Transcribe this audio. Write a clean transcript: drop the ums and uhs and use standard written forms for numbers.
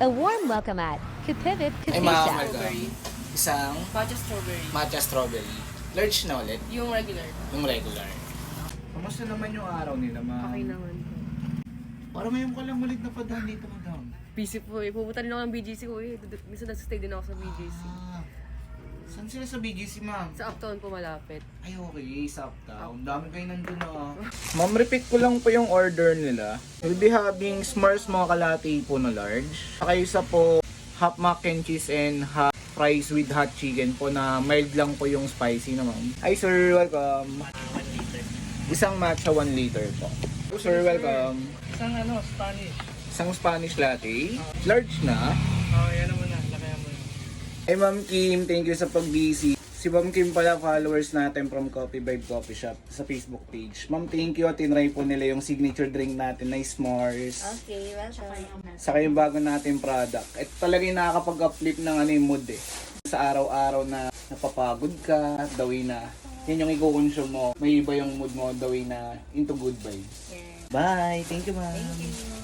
A warm welcome at Kapivit Ay, mga Kapisha. madam. Isang Matcha strawberry. matcha strawberry. Large na ulit. Yung regular. Yung regular. Kamusta naman yung araw nila, ma'am? Okay naman po. Parang ngayon ko lang ulit napadaan dito, madam. Busy po eh. Pupunta din ako ng BGC ko eh. Minsan nag-stay din ako sa BGC. Saan sila sa BGC, ma'am? Sa Uptown po malapit. Ay, okay. Sa Uptown. Dami kayo nandun, Ma'am, repeat ko lang po yung order nila. We'll be having s'mores mocha latte po na large. Saka isa po, half mac and cheese and half fries with hot chicken po na mild lang po yung spicy na, ma'am. Hi, sir. Welcome. Isang matcha 1 liter po. Sir, welcome. Isang Spanish. Isang Spanish latte. Large na. Yan naman na. Lakayan mo yun. Hey Ma'am Kim, thank you sa pag-busy. Si Ma'am Kim pala followers natin from Coffee Vibe Coffee Shop sa Facebook page. Ma'am, thank you. Tinry po nila yung signature drink natin na s'mores. Okay, welcome. Saka yung bago natin product. Ito talaga yung nakakapag-uplift ng yung mood eh. Sa araw-araw na napapagod ka, the way na yan yung i-consume mo. May iba yung mood mo, the way na into good vibes. Yeah. Bye! Thank you, ma'am. Thank you.